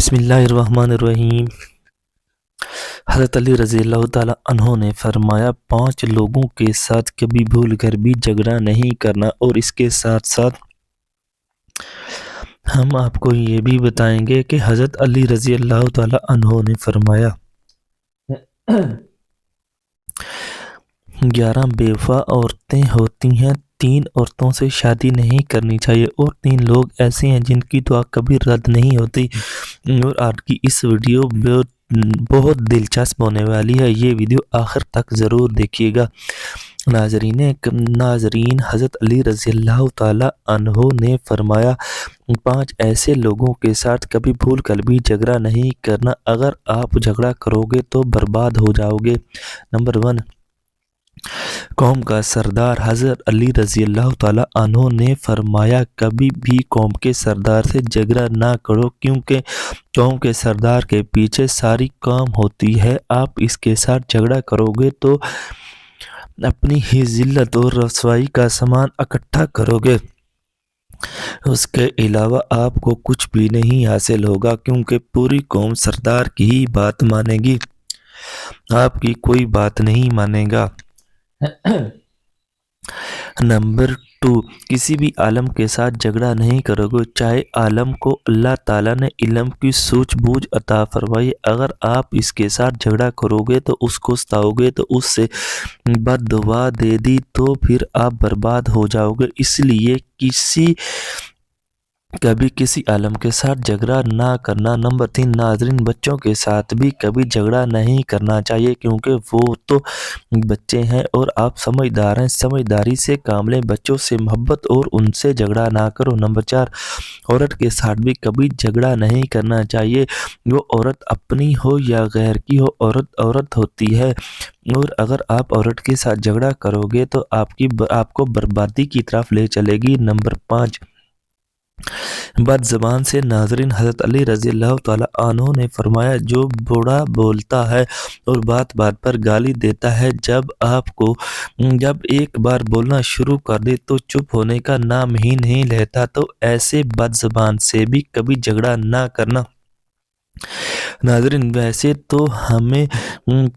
بسم اللہ الرحمن الرحیم۔ حضرت علی رضی اللہ تعالیٰ عنہ نے فرمایا 5 لوگوں کے ساتھ کبھی بھول کر بھی جھگڑا نہیں کرنا، اور اس کے ساتھ ساتھ ہم آپ کو یہ بھی بتائیں گے کہ حضرت علی رضی اللہ تعالیٰ عنہ نے فرمایا 11 بے وفا عورتیں ہوتی ہیں، 3 عورتوں سے شادی نہیں کرنی چاہیے، اور 3 لوگ ایسے ہیں جن کی دعا کبھی رد نہیں ہوتی۔ اور آج کی اس ویڈیو بہت دلچسپ ہونے والی ہے، یہ ویڈیو آخر تک ضرور دیکھیے گا۔ ناظرین، حضرت علی رضی اللہ تعالیٰ عنہ نے فرمایا 5 ایسے لوگوں کے ساتھ کبھی بھول کر بھی جھگڑا نہیں کرنا، اگر آپ جھگڑا کرو گے تو برباد ہو جاؤ گے۔ نمبر 1، قوم کا سردار۔ حضرت علی رضی اللہ تعالیٰ عنہ نے فرمایا کبھی بھی قوم کے سردار سے جھگڑا نہ کرو، کیونکہ قوم کے سردار کے پیچھے ساری قوم ہوتی ہے۔ آپ اس کے ساتھ جھگڑا کرو گے تو اپنی ہی ذلت اور رسوائی کا سامان اکٹھا کرو گے، اس کے علاوہ آپ کو کچھ بھی نہیں حاصل ہوگا، کیونکہ پوری قوم سردار کی ہی بات مانے گی، آپ کی کوئی بات نہیں مانے گا۔ نمبر 2، کسی بھی عالم کے ساتھ جھگڑا نہیں کرو گے، چاہے عالم کو اللہ تعالیٰ نے علم کی سوچ بوجھ عطا فرمائی، اگر آپ اس کے ساتھ جھگڑا کرو گے تو اس کو ستاؤ گے تو اس سے بد دعا دے دی تو پھر آپ برباد ہو جاؤ گے۔ اس لیے کبھی کسی عالم کے ساتھ جھگڑا نہ کرنا۔ نمبر 3، ناظرین، بچوں کے ساتھ بھی کبھی جھگڑا نہیں کرنا چاہیے، کیونکہ وہ تو بچے ہیں اور آپ سمجھدار ہیں، سمجھداری سے کام لیں، بچوں سے محبت اور ان سے جھگڑا نہ کرو۔ نمبر 4، عورت کے ساتھ بھی کبھی جھگڑا نہیں کرنا چاہیے، وہ عورت اپنی ہو یا غیر کی ہو، عورت عورت ہوتی ہے، اور اگر آپ عورت کے ساتھ جھگڑا کرو گے تو آپ کو بربادی کی طرف لے چلے گی۔ نمبر 5، بد زبان سے۔ ناظرین، حضرت علی رضی اللہ تعالیٰ عنہ نے فرمایا جو بڑا بولتا ہے اور بات بات پر گالی دیتا ہے، جب ایک بار بولنا شروع کر دے تو چپ ہونے کا نام ہی نہیں لیتا، تو ایسے بد زبان سے بھی کبھی جھگڑا نہ کرنا۔ ناظرین، ویسے تو ہمیں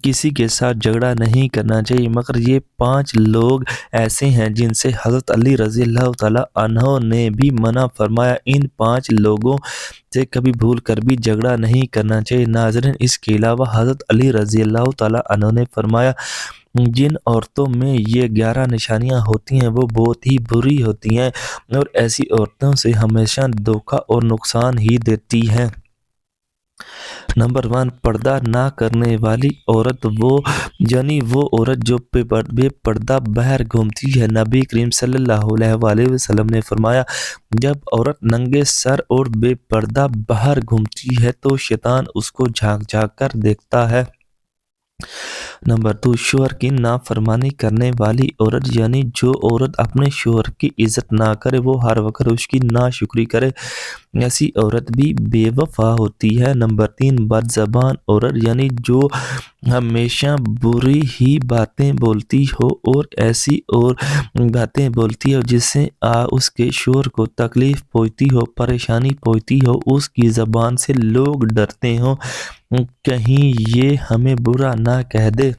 کسی کے ساتھ جھگڑا نہیں کرنا چاہیے، مگر یہ 5 لوگ ایسے ہیں جن سے حضرت علی رضی اللہ تعالیٰ عنہ نے بھی منع فرمایا، ان 5 لوگوں سے کبھی بھول کر بھی جھگڑا نہیں کرنا چاہیے۔ ناظرین، اس کے علاوہ حضرت علی رضی اللہ تعالیٰ عنہ نے فرمایا جن عورتوں میں یہ 11 نشانیاں ہوتی ہیں وہ بہت ہی بری ہوتی ہیں، اور ایسی عورتوں سے ہمیشہ دھوکہ اور نقصان ہی دیتی ہیں۔ نمبر 1، پردہ نہ کرنے والی عورت، وہ عورت جو بے پردہ باہر گھومتی ہے۔ نبی کریم صلی اللہ علیہ وآلہ وسلم نے فرمایا جب عورت ننگے سر اور بے پردہ باہر گھومتی ہے تو شیطان اس کو جھانک جھانک کر دیکھتا ہے۔ نمبر 2، شوہر کی نافرمانی کرنے والی عورت، یعنی جو عورت اپنے شوہر کی عزت نہ کرے، وہ ہر وقت اس کی ناشکری کرے، ایسی عورت بھی بے وفا ہوتی ہے۔ نمبر 3، بد زبان عورت، یعنی جو ہمیشہ بری ہی باتیں بولتی ہو اور ایسی اور باتیں بولتی ہو جس سے اس کے شوہر کو تکلیف پہنچتی ہو، پریشانی پہنچتی ہو، اس کی زبان سے لوگ ڈرتے ہوں کہیں یہ ہمیں برا نہ کہہ دے۔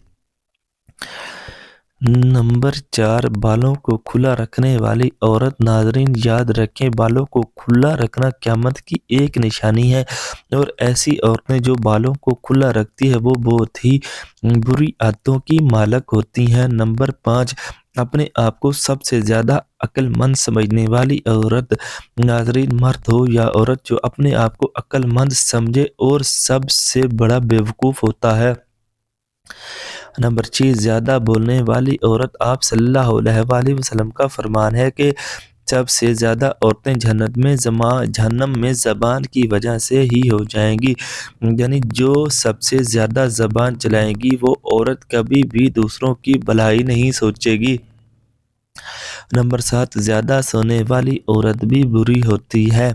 نمبر 4، بالوں کو کھلا رکھنے والی عورت۔ ناظرین، یاد رکھیں بالوں کو کھلا رکھنا قیامت کی ایک نشانی ہے، اور ایسی عورتیں جو بالوں کو کھلا رکھتی ہے وہ بہت ہی بری عادتوں کی مالک ہوتی ہیں۔ نمبر 5، اپنے آپ کو سب سے زیادہ عقل مند سمجھنے والی عورت۔ ناظرین، مرد ہو یا عورت جو اپنے آپ کو عقل مند سمجھے اور سب سے بڑا بیوقوف ہوتا ہے۔ نمبر 6، زیادہ بولنے والی عورت۔ آپ صلی اللہ علیہ وآلہ وسلم کا فرمان ہے کہ سب سے زیادہ عورتیں جہنم میں زبان کی وجہ سے ہی ہو جائیں گی، یعنی جو سب سے زیادہ زبان چلائے گی وہ عورت کبھی بھی دوسروں کی بھلائی نہیں سوچے گی۔ نمبر 7، زیادہ سونے والی عورت بھی بری ہوتی ہے۔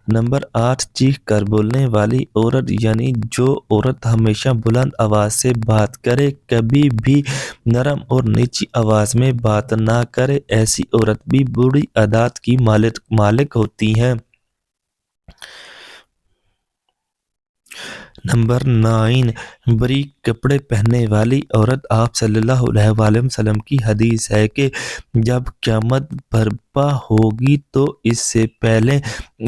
نمبر 8، چیخ کر بولنے والی عورت، یعنی جو عورت ہمیشہ بلند آواز سے بات کرے، کبھی بھی نرم اور نیچی آواز میں بات نہ کرے، ایسی عورت بھی بری عادات کی مالک ہوتی ہے۔ نمبر 9، بریک کپڑے پہننے والی عورت۔ آپ صلی اللہ علیہ وآلہ وسلم کی حدیث ہے کہ جب قیامت برپا ہوگی تو اس سے پہلے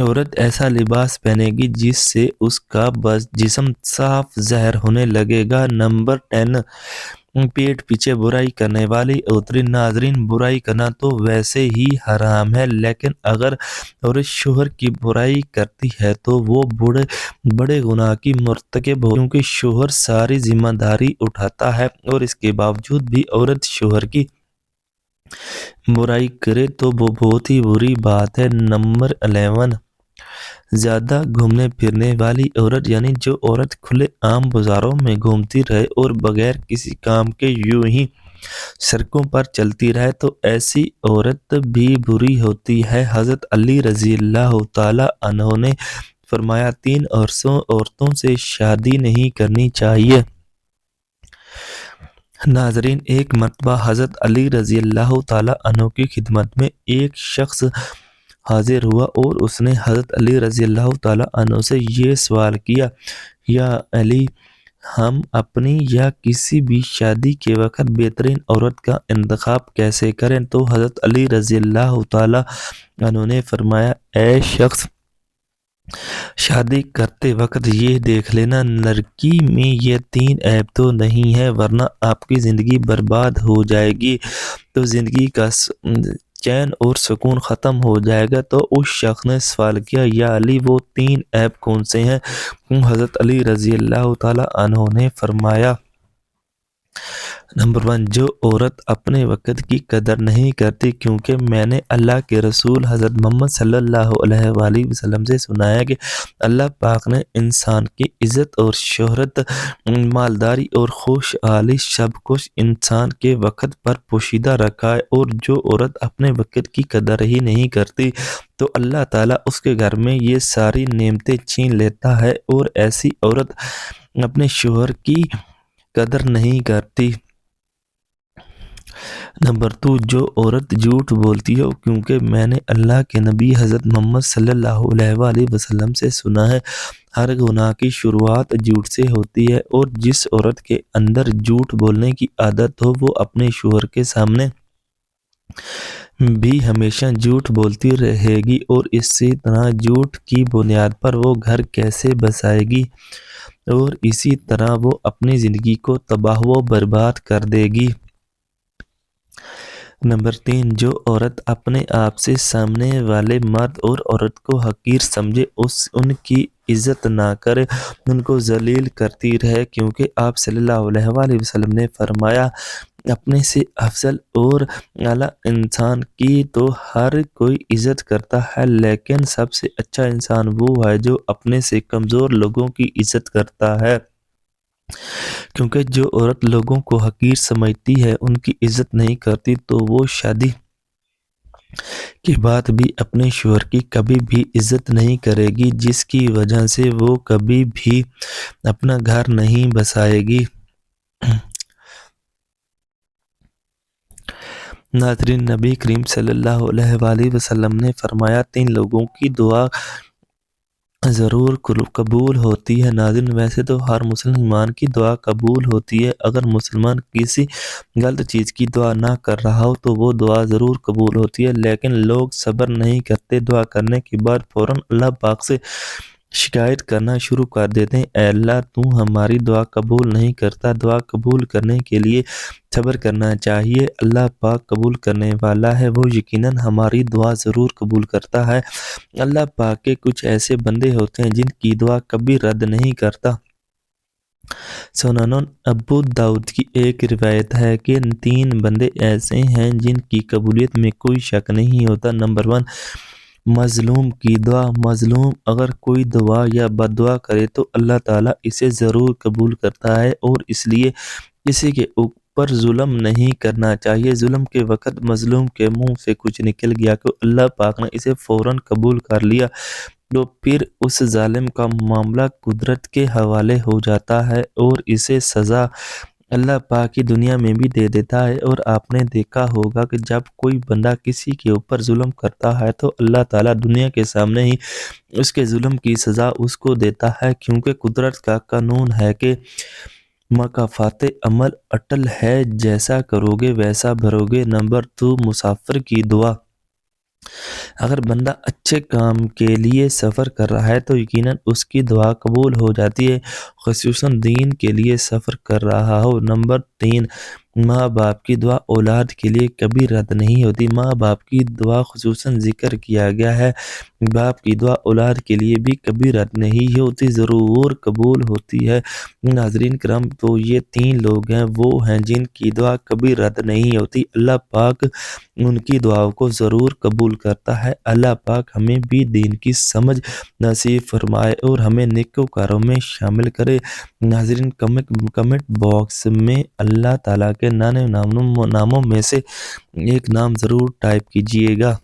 عورت ایسا لباس پہنے گی جس سے اس کا بس جسم صاف ظاہر ہونے لگے گا۔ نمبر 10، پیٹ پیچھے برائی کرنے والی عورت۔ ناظرین، برائی کرنا تو ویسے ہی حرام ہے، لیکن اگر عورت شوہر کی برائی کرتی ہے تو وہ بڑے گناہ کی مرتکب ہو، کیونکہ شوہر ساری ذمہ داری اٹھاتا ہے اور اس کے باوجود بھی عورت شوہر کی برائی کرے تو وہ بہت ہی بری بات ہے۔ نمبر 11، زیادہ گھومنے پھرنے والی عورت، یعنی جو عورت کھلے عام بازاروں میں گھومتی رہے اور بغیر کسی کام کے یوں ہی سڑکوں پر چلتی رہے تو ایسی عورت بھی بری ہوتی ہے۔ حضرت علی رضی اللہ تعالی عنہ نے فرمایا 3 عورتوں سے شادی نہیں کرنی چاہیے۔ ناظرین، ایک مرتبہ حضرت علی رضی اللہ تعالی عنہ کی خدمت میں ایک شخص حاضر ہوا اور اس نے حضرت علی رضی اللہ تعالی عنہ سے یہ سوال کیا، یا علی، ہم اپنی یا کسی بھی شادی کے وقت بہترین عورت کا انتخاب کیسے کریں؟ تو حضرت علی رضی اللہ تعالی عنہ نے فرمایا، اے شخص، شادی کرتے وقت یہ دیکھ لینا لڑکی میں یہ 3 عیب تو نہیں ہے، ورنہ آپ کی زندگی برباد ہو جائے گی، تو زندگی کا چین اور سکون ختم ہو جائے گا۔ تو اس شخص نے سوال کیا، یا علی، وہ 3 عیب کون سے ہیں؟ حضرت علی رضی اللہ تعالی عنہ نے فرمایا، نمبر 1، جو عورت اپنے وقت کی قدر نہیں کرتی، کیونکہ میں نے اللہ کے رسول حضرت محمد صلی اللہ علیہ وآلہ وسلم سے سنا ہے کہ اللہ پاک نے انسان کی عزت اور شہرت، مالداری اور خوشحالی سب کچھ انسان کے وقت پر پوشیدہ رکھا ہے، اور جو عورت اپنے وقت کی قدر ہی نہیں کرتی تو اللہ تعالیٰ اس کے گھر میں یہ ساری نعمتیں چھین لیتا ہے، اور ایسی عورت اپنے شوہر کی قدر نہیں کرتی۔ نمبر 2، جو عورت جھوٹ بولتی ہے، کیونکہ میں نے اللہ کے نبی حضرت محمد صلی اللہ علیہ وآلہ وسلم سے سنا ہے، ہر گناہ کی شروعات جھوٹ سے ہوتی ہے، اور جس عورت کے اندر جھوٹ بولنے کی عادت ہو وہ اپنے شوہر کے سامنے بھی ہمیشہ جھوٹ بولتی رہے گی، اور اسی طرح جھوٹ کی بنیاد پر وہ گھر کیسے بسائے گی، اور اسی طرح وہ اپنی زندگی کو تباہ و برباد کر دے گی۔ نمبر 3، جو عورت اپنے آپ سے سامنے والے مرد اور عورت کو حقیر سمجھے، ان کی عزت نہ کرے، ان کو ذلیل کرتی رہے، کیونکہ آپ صلی اللہ علیہ وآلہ وسلم نے فرمایا، اپنے سے افضل اور اعلیٰ انسان کی تو ہر کوئی عزت کرتا ہے، لیکن سب سے اچھا انسان وہ ہے جو اپنے سے کمزور لوگوں کی عزت کرتا ہے، کیونکہ جو عورت لوگوں کو حقیر سمجھتی ہے، ان کی عزت نہیں کرتی، تو وہ شادی کے بعد بھی اپنے شوہر کی کبھی بھی عزت نہیں کرے گی، جس کی وجہ سے وہ کبھی بھی اپنا گھر نہیں بسائے گی۔ ناظرین، نبی کریم صلی اللہ علیہ وآلہ وسلم نے فرمایا 3 لوگوں کی دعا ضرور قبول ہوتی ہے۔ ناظرین، ویسے تو ہر مسلمان کی دعا قبول ہوتی ہے، اگر مسلمان کسی غلط چیز کی دعا نہ کر رہا ہو تو وہ دعا ضرور قبول ہوتی ہے، لیکن لوگ صبر نہیں کرتے، دعا کرنے کے بعد فوراً اللہ پاک سے شکایت کرنا شروع کر دیتے ہیں، اے اللہ، تو ہماری دعا قبول نہیں کرتا۔ دعا قبول کرنے کے لیے صبر کرنا چاہیے، اللہ پاک قبول کرنے والا ہے، وہ یقیناً ہماری دعا ضرور قبول کرتا ہے۔ اللہ پاک کے کچھ ایسے بندے ہوتے ہیں جن کی دعا کبھی رد نہیں کرتا۔ سنن ابو داؤد کی ایک روایت ہے کہ 3 بندے ایسے ہیں جن کی قبولیت میں کوئی شک نہیں ہوتا۔ نمبر 1، مظلوم کی دعا۔ مظلوم اگر کوئی دعا یا بد دعا کرے تو اللہ تعالیٰ اسے ضرور قبول کرتا ہے، اور اس لیے کسی کے اوپر ظلم نہیں کرنا چاہیے۔ ظلم کے وقت مظلوم کے منہ سے کچھ نکل گیا کہ اللہ پاک نے اسے فوراً قبول کر لیا، تو پھر اس ظالم کا معاملہ قدرت کے حوالے ہو جاتا ہے اور اسے سزا اللہ پاک کی دنیا میں بھی دے دیتا ہے، اور آپ نے دیکھا ہوگا کہ جب کوئی بندہ کسی کے اوپر ظلم کرتا ہے تو اللہ تعالیٰ دنیا کے سامنے ہی اس کے ظلم کی سزا اس کو دیتا ہے، کیونکہ قدرت کا قانون ہے کہ مکافات عمل اٹل ہے، جیسا کرو گے ویسا بھرو گے۔ نمبر 2، مسافر کی دعا۔ اگر بندہ اچھے کام کے لیے سفر کر رہا ہے تو یقیناً اس کی دعا قبول ہو جاتی ہے، خصوصاً دین کے لیے سفر کر رہا ہو۔ نمبر 3، ماں باپ کی دعا اولاد کے لیے کبھی رد نہیں ہوتی۔ ماں باپ کی دعا خصوصاً ذکر کیا گیا ہے، باپ کی دعا اولاد کے لیے بھی کبھی رد نہیں ہوتی، ضرور قبول ہوتی ہے۔ ناظرین کرام، تو یہ 3 لوگ ہیں، وہ ہیں جن کی دعا کبھی رد نہیں ہوتی۔ اللہ پاک ان کی دعاؤں کو ضرور قبول کرتا ہے۔ اللہ پاک ہمیں بھی دین کی سمجھ نصیب فرمائے اور ہمیں نیکوکاروں میں شامل کرے۔ ناظرین، کمنٹ باکس میں اللہ تعالیٰ کے ناموں میں سے ایک نام ضرور ٹائپ کیجئے گا۔